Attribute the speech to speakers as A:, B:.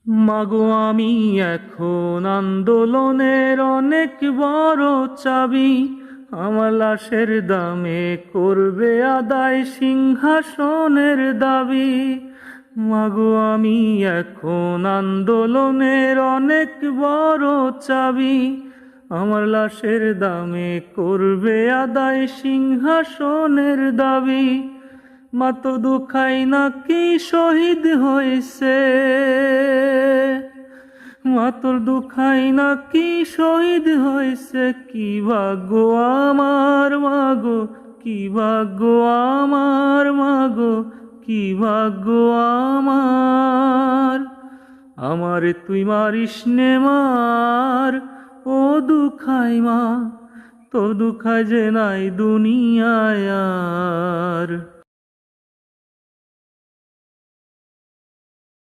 A: মাগো আমি এখন আন্দোলনের অনেক বড় চাবি, আমার লাশের দামে করবে আদায় সিংহাসনের দাবি। মাগো আমি এখন আন্দোলনের অনেক বড় চাবি, আমার লাশের দামে করবে আদায় সিংহাসনের দাবি। মা তো দুখাই নাকি শহীদ হয়েছে, মা তোর দুখাই নাকি শহীদ হয়েছে, কি ভাগ্য আমার মাগো, কি ভাগ্য আমার মাগো, কি ভাগ্য আমার। আমারে তুই মারিস নে মার, ও দুখাই মা, তোর দুখাই যে নাই দুনিয়ায় আর।